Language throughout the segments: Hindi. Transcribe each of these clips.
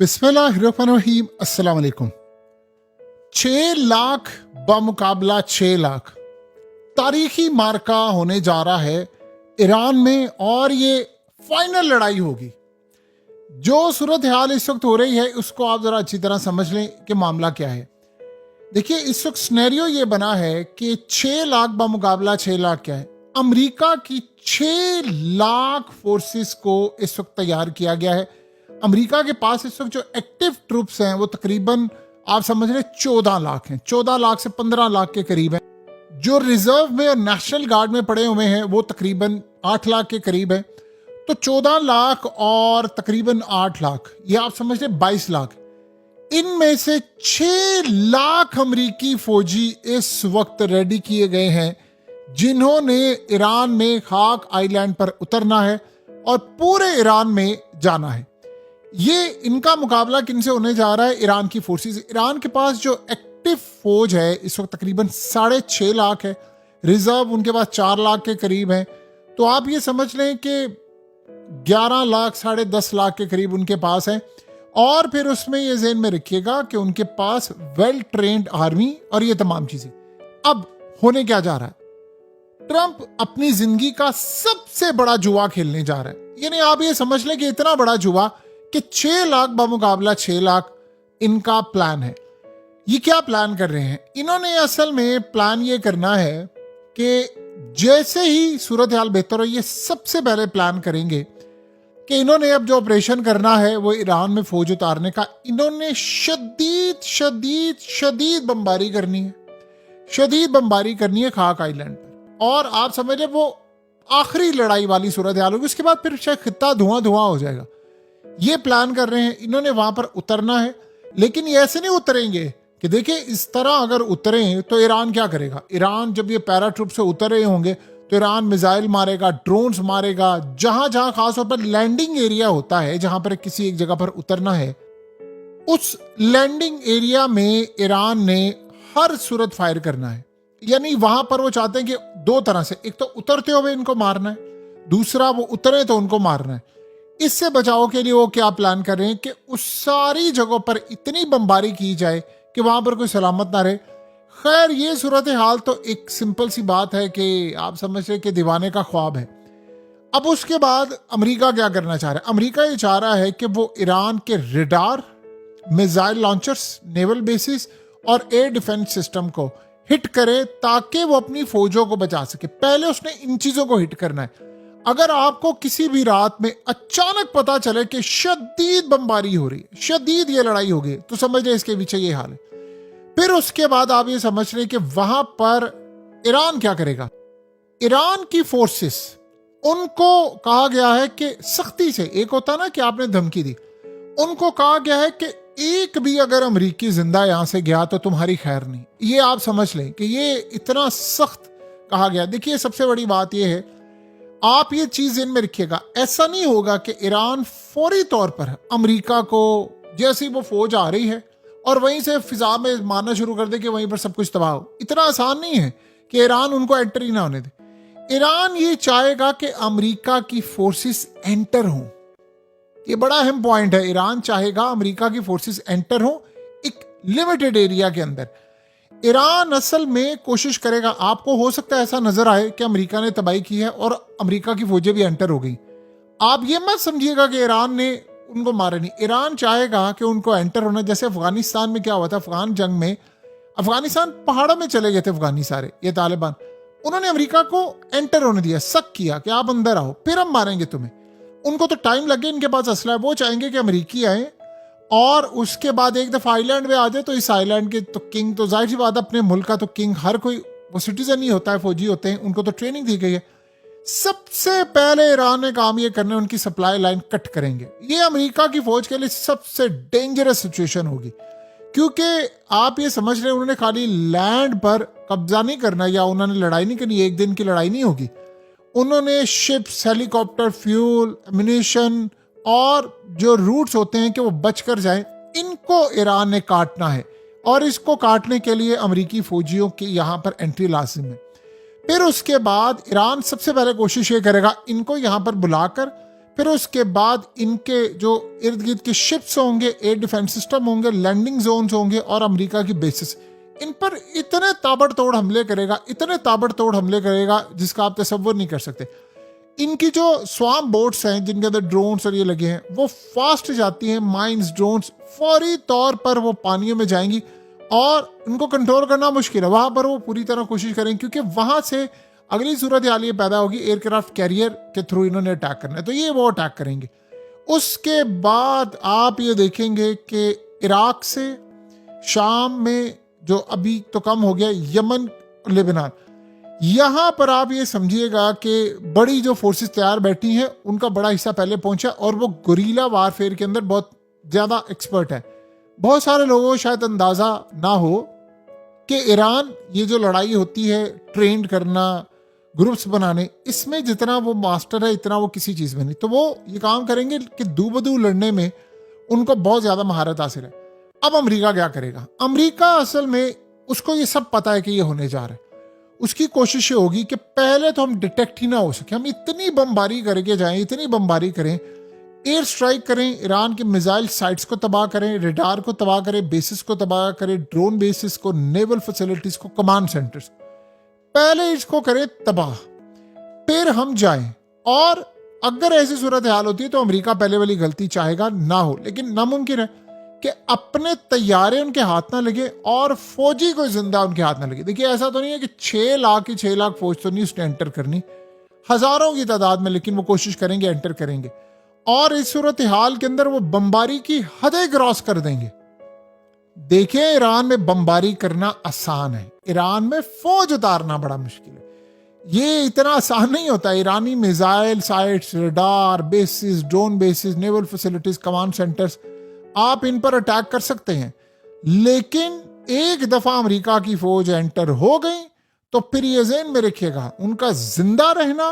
बिस्मिल्लाहिर्रहमानिर्रहीम। अस्सलाम वालेकुम। 6 लाख बमुकाबला 6 लाख तारीखी मार्का होने जा रहा है ईरान में, और ये फाइनल लड़ाई होगी। जो सूरत हाल इस वक्त हो रही है उसको आप जरा अच्छी तरह समझ लें कि मामला क्या है। देखिए, इस वक्त सिनेरियो ये बना है कि 6 लाख बमुकाबला 6 लाख क्या है। अमेरिका की 6 लाख फोर्सेस को इस वक्त तैयार किया गया है। अमेरिका के पास इस वक्त जो एक्टिव ट्रूप्स हैं वो तकरीबन आप समझ रहे 14 लाख हैं। 14 लाख से 15 लाख के करीब हैं। जो रिजर्व में और नेशनल गार्ड में पड़े हुए हैं वो तकरीबन 8 लाख के करीब है। तो 14 लाख और तकरीबन 8 लाख, ये आप समझ रहे 22 लाख। इनमें से 6 लाख अमरीकी फौजी इस वक्त रेडी किए गए हैं जिन्होंने ईरान में खाक आइलैंड पर उतरना है और पूरे ईरान में जाना है। ये इनका मुकाबला किनसे होने जा रहा है? ईरान की फोर्सेस। ईरान के पास जो एक्टिव फौज है इस वक्त तकरीबन 6.5 लाख है। रिजर्व उनके पास 4 लाख के करीब है। तो आप ये समझ लें कि 11 लाख 10.5 लाख के करीब उनके पास है। और फिर उसमें ये ज़हन में रखिएगा कि उनके पास वेल ट्रेन्ड आर्मी और ये तमाम चीजें। अब होने क्या जा रहा है? ट्रंप अपनी जिंदगी का सबसे बड़ा जुआ खेलने जा रहा है। यानी आप ये समझ लें कि इतना बड़ा जुआ कि 6 लाख बमुकाबला 6 लाख इनका प्लान है। ये क्या प्लान कर रहे हैं? इन्होंने असल में प्लान ये करना है कि जैसे ही सूरत हाल बेहतर हो, ये सबसे पहले प्लान करेंगे कि इन्होंने अब जो ऑपरेशन करना है वो ईरान में फौज उतारने का। इन्होंने शदीद शदीद शदीद बमबारी करनी है। शदीद बमबारी करनी है खाक आइलैंड पर। और आप समझ वो आखिरी लड़ाई वाली सूरत हाल होगी। उसके बाद फिर शायद खित्ता धुआं धुआं हो जाएगा। ये प्लान कर रहे हैं। इन्होंने वहां पर उतरना है, लेकिन ये ऐसे नहीं उतरेंगे कि देखिए इस तरह अगर उतरें तो ईरान क्या करेगा। ईरान जब ये पैराट्रूप से उतरे होंगे तो ईरान मिसाइल मारेगा, ड्रोन्स मारेगा। जहां जहां खासतौर पर लैंडिंग एरिया होता है, जहां पर किसी एक जगह पर उतरना है, उस लैंडिंग एरिया में ईरान ने हर सूरत फायर करना है। यानी वहां पर वो चाहते हैं कि 2 तरह से, एक तो उतरते हुए इनको मारना है, दूसरा वो उतरे तो उनको मारना है। इससे बचाव के लिए वो क्या प्लान कर रहे हैं कि उस सारी जगहों पर इतनी बमबारी की जाए कि वहां पर कोई सलामत ना रहे। खैर, ये सूरत हाल तो एक सिंपल सी बात है कि आप समझ रहे कि दीवाने का ख्वाब है। अब उसके बाद अमेरिका क्या करना चाह रहा है? अमेरिका ये चाह रहा है कि वो ईरान के radar, missile launchers, naval basis और एयर डिफेंस सिस्टम को हिट करे ताकि वो अपनी फौजों को बचा सके। पहले उसने इन चीजों को हिट करना है। अगर आपको किसी भी रात में अचानक पता चले कि शदीद बमबारी हो रही है, शदीद ये लड़ाई हो गई, तो समझ लें इसके पीछे ये हाल है। फिर उसके बाद आप ये समझ रहे कि वहां पर ईरान क्या करेगा। ईरान की फोर्सेस, उनको कहा गया है कि सख्ती से, एक होता ना कि आपने धमकी दी, उनको कहा गया है कि एक भी अगर अमरीकी जिंदा यहां से गया तो तुम्हारी खैर नहीं। ये आप समझ लें कि ये इतना सख्त कहा गया। देखिए, सबसे बड़ी बात यह है, आप ये चीज इनमें रखिएगा, ऐसा नहीं होगा कि ईरान फौरी तौर पर अमेरिका को जैसी वो फौज आ रही है और वहीं से फिजा में मारना शुरू कर दे कि वहीं पर सब कुछ तबाह हो। इतना आसान नहीं है कि ईरान उनको एंटर ही ना होने दे। ईरान ये चाहेगा कि अमेरिका की फोर्सेस एंटर हों। ये बड़ा अहम पॉइंट है। ईरान चाहेगा अमेरिका की फोर्सेस एंटर हों एक लिमिटेड एरिया के अंदर। ईरान असल में कोशिश करेगा, आपको हो सकता है ऐसा नजर आए कि अमेरिका ने तबाही की है और अमेरिका की फौजें भी एंटर हो गई। आप ये मत समझिएगा कि ईरान ने उनको मारा नहीं। ईरान चाहेगा कि उनको एंटर होना। जैसे अफगानिस्तान में क्या हुआ था, अफगान जंग में अफगानिस्तान पहाड़ों में चले गए थे अफगानी सारे, ये तालिबान। उन्होंने अमेरिका को एंटर होने दिया, शक किया कि आप अंदर आओ फिर हम मारेंगे तुम्हें। उनको तो टाइम लगे, इनके पास असला है। वो चाहेंगे कि अमेरिकी आए और उसके बाद एक दफा आइलैंड में आ जाए तो इस आइलैंड के तो किंग, तो जाहिर सी बात अपने मुल्क का तो किंग, हर कोई वो सिटीजन ही होता है, फौजी होते हैं, उनको तो ट्रेनिंग दी गई है। सबसे पहले ईरान ने काम ये करना है, उनकी सप्लाई लाइन कट करेंगे। ये अमेरिका की फौज के लिए सबसे डेंजरस सिचुएशन होगी, क्योंकि आप ये समझ रहे हैं उन्होंने खाली लैंड पर कब्जा नहीं करना या उन्होंने लड़ाई नहीं करनी, एक दिन की लड़ाई नहीं होगी। उन्होंने शिप्स, हेलीकॉप्टर, फ्यूल, एम्युनिशन और जो रूट्स होते हैं कि वो बचकर जाएं, इनको ईरान ने काटना है। और इसको काटने के लिए अमेरिकी फौजियों की यहां पर एंट्री लाजिम है। फिर उसके बाद ईरान सबसे पहले कोशिश ये करेगा इनको यहां पर बुलाकर फिर उसके बाद इनके जो इर्द गिर्द के शिप्स होंगे, एयर डिफेंस सिस्टम होंगे, लैंडिंग जोन्स होंगे और अमेरिका की बेसिस, इन पर इतने ताबड़तोड़ हमले करेगा जिसका आप तसव्वुर नहीं कर सकते। इनकी जो स्वाम बोट्स हैं जिनके अंदर ड्रोन्स और ये लगे हैं वो फास्ट जाती हैं, माइंस, ड्रोन्स फौरी तौर पर वो पानियों में जाएंगी और उनको कंट्रोल करना मुश्किल है। वहां पर वो पूरी तरह कोशिश करेंगे क्योंकि वहां से अगली सूरत हाल ये पैदा होगी, एयरक्राफ्ट कैरियर के थ्रू इन्होंने अटैक करना है, तो ये वो अटैक करेंगे। उसके बाद आप ये देखेंगे कि इराक से शाम में जो अभी तो कम हो गया, यमन, लेबनान, यहां पर आप ये समझिएगा कि बड़ी जो फोर्सेस तैयार बैठी हैं उनका बड़ा हिस्सा पहले पहुंचा और वो गुरीला वारफेयर के अंदर बहुत ज्यादा एक्सपर्ट है। बहुत सारे लोगों को शायद अंदाजा ना हो कि ईरान ये जो लड़ाई होती है ट्रेंड करना, ग्रुप्स बनाने, इसमें जितना वो मास्टर है इतना वो किसी चीज में नहीं। तो वो ये काम करेंगे कि दू बदू लड़ने में उनको बहुत ज्यादा महारत हासिल है। अब अमेरिका क्या करेगा? अमेरिका असल में उसको ये सब पता है कि ये होने जा रहा है। उसकी कोशिश ये होगी कि पहले तो हम डिटेक्ट ही ना हो सके, हम इतनी बमबारी करके जाएं, इतनी बमबारी करें, एयर स्ट्राइक करें, ईरान के मिसाइल साइट्स को तबाह करें, रेडार को तबाह करें, बेसिस को तबाह करें, ड्रोन बेसिस को, नेवल फैसिलिटीज को, कमांड सेंटर्स, पहले इसको करें तबाह, फिर हम जाएं। और अगर ऐसी सूरत हाल होती है तो अमेरिका पहले वाली गलती चाहेगा ना हो, लेकिन नामुमकिन है कि अपने तैयारे उनके हाथ ना लगे और फौजी कोई जिंदा उनके हाथ ना लगे। देखिए ऐसा तो नहीं है कि 6 लाख फौज तो नहीं उसने एंटर करनी, हजारों की तादाद में, लेकिन वो कोशिश करेंगे, एंटर करेंगे और इस सूरत हाल के अंदर वो बमबारी की हदें क्रॉस कर देंगे। देखिए ईरान में बमबारी करना आसान है, ईरान में फौज उतारना बड़ा मुश्किल है। ये इतना आसान नहीं होता। ईरानी missile sites, radar bases, drone bases, naval facilities, command centres, आप इन पर अटैक कर सकते हैं, लेकिन एक दफा अमेरिका की फौज एंटर हो गई तो फिर ये ज़हन में रखिएगा उनका जिंदा रहना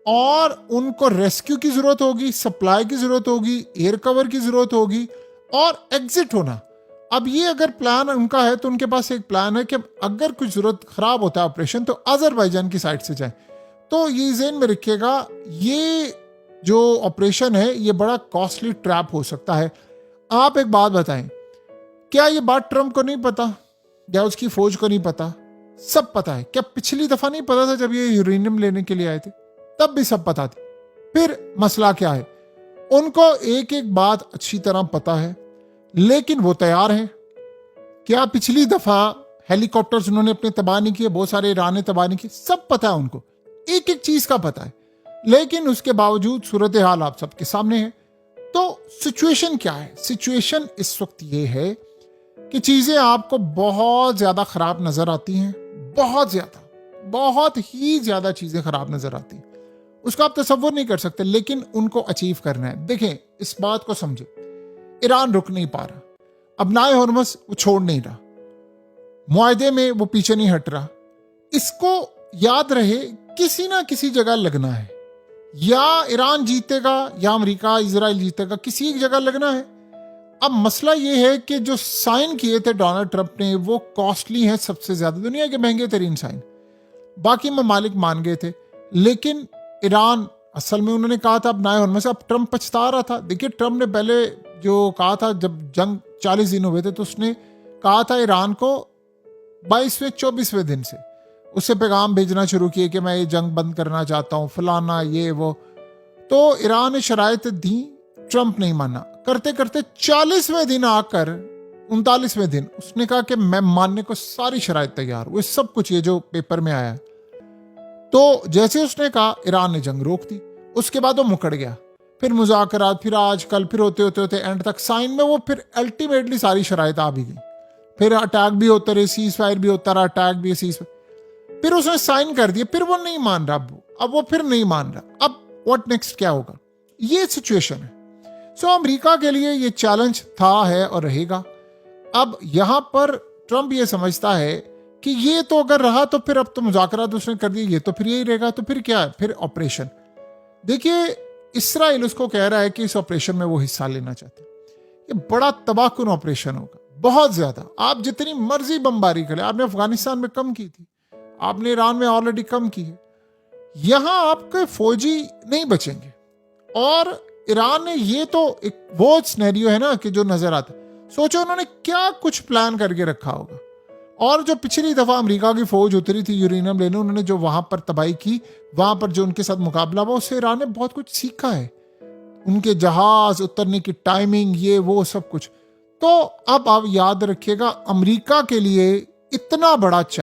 और उनको रेस्क्यू की जरूरत होगी, सप्लाई की जरूरत होगी, एयर कवर की जरूरत होगी और एग्जिट होना। अब ये अगर प्लान उनका है तो उनके पास एक प्लान है कि अगर कुछ जरूरत खराब होता है ऑपरेशन तो अजरबैजान की साइड से जाए। तो ये ज़हन में रखिएगा ये जो ऑपरेशन है ये बड़ा कॉस्टली ट्रैप हो सकता है। आप एक बात बताएं, क्या ये बात ट्रंप को नहीं पता या उसकी फौज को नहीं पता? सब पता है। क्या पिछली दफा नहीं पता था जब ये यूरेनियम लेने के लिए आए थे? तब भी सब पता थी। फिर मसला क्या है? उनको एक एक बात अच्छी तरह पता है, लेकिन वो तैयार हैं। क्या पिछली दफा हेलीकॉप्टर्स उन्होंने अपने तबाह नहीं किए, बहुत सारे ईरान ने तबाह नहीं किए, सब पता है उनको, एक एक चीज का पता है, लेकिन उसके बावजूद सूरत हाल आप सबके सामने है। तो सिचुएशन क्या है? सिचुएशन इस वक्त ये है कि चीजें आपको बहुत ज्यादा खराब नजर आती हैं, बहुत ही ज्यादा चीजें खराब नजर आती हैं, उसको आप तसव्वुर नहीं कर सकते, लेकिन उनको अचीव करना है। देखें इस बात को समझे, ईरान रुक नहीं पा रहा, अब नाए हॉर्मस वो छोड़ नहीं रहा, मुआहदे में वो पीछे नहीं हट रहा। इसको याद रहे किसी ना किसी जगह लगना है, या ईरान जीतेगा या अमेरिका इजराइल जीतेगा, किसी एक जगह लगना है। अब मसला ये है कि जो साइन किए थे डोनाल्ड ट्रंप ने वो कॉस्टली हैं, सबसे ज्यादा दुनिया के महंगे तरीन साइन, बाकी ममालिक मान गए थे, लेकिन ईरान असल में उन्होंने कहा था अब नाए हॉर्मस। अब ट्रंप पछता रहा था। देखिए ट्रंप ने पहले जो कहा था जब जंग 40 दिन हुए थे तो उसने कहा था ईरान को 22वें 24वें दिन से उससे पैगाम भेजना शुरू किए कि मैं ये जंग बंद करना चाहता हूँ, फलाना ये वो। तो ईरान ने शराइत दी, ट्रंप नहीं माना। करते करते 40वें दिन आकर 39वें दिन उसने कहा कि मैं मानने को सारी शराइत तैयार हूँ, सब कुछ ये जो पेपर में आया। तो जैसे उसने कहा ईरान ने जंग रोक दी, उसके बाद वो मुकड़ गया। फिर मुज़ाकरात, फिर आज कल, फिर होते होते होते एंड तक साइन में वो फिर अल्टीमेटली सारी शराइत आ भी गई। फिर अटैक भी होता रहे, सीज फायर भी होता रहा, अटैक भी, सीज फायर, फिर उसने साइन कर दिया, फिर वो नहीं मान रहा, अब वो फिर नहीं मान रहा। अब व्हाट नेक्स्ट, क्या होगा? ये सिचुएशन है। सो अमेरिका के लिए ये चैलेंज था, है और रहेगा। अब यहां पर ट्रंप ये समझता है कि ये तो अगर रहा तो फिर अब तो मुज़ाकरात उसने कर दिए, ये तो फिर यही रहेगा, तो फिर क्या है? फिर ऑपरेशन। देखिए इसराइल उसको कह रहा है कि इस ऑपरेशन में वो हिस्सा लेना चाहते हैं। ये बड़ा तबाहकुन ऑपरेशन होगा, बहुत ज्यादा। आप जितनी मर्जी बमबारी करें, आपने अफगानिस्तान में कम की थी, आपने ईरान में ऑलरेडी कम की है, यहां आपके फौजी नहीं बचेंगे। और ईरान ने ये तो एक वो सिनेरियो है ना कि जो नजर आता है। सोचो उन्होंने क्या कुछ प्लान करके रखा होगा। और जो पिछली दफा अमेरिका की फौज उतरी थी यूरेनियम लेने, उन्होंने जो वहां पर तबाही की, वहां पर जो उनके साथ मुकाबला हुआ, उससे ईरान ने बहुत कुछ सीखा है। उनके जहाज उतरने की टाइमिंग, ये वो सब कुछ। तो अब आप याद रखिएगा, अमेरिका के लिए इतना बड़ा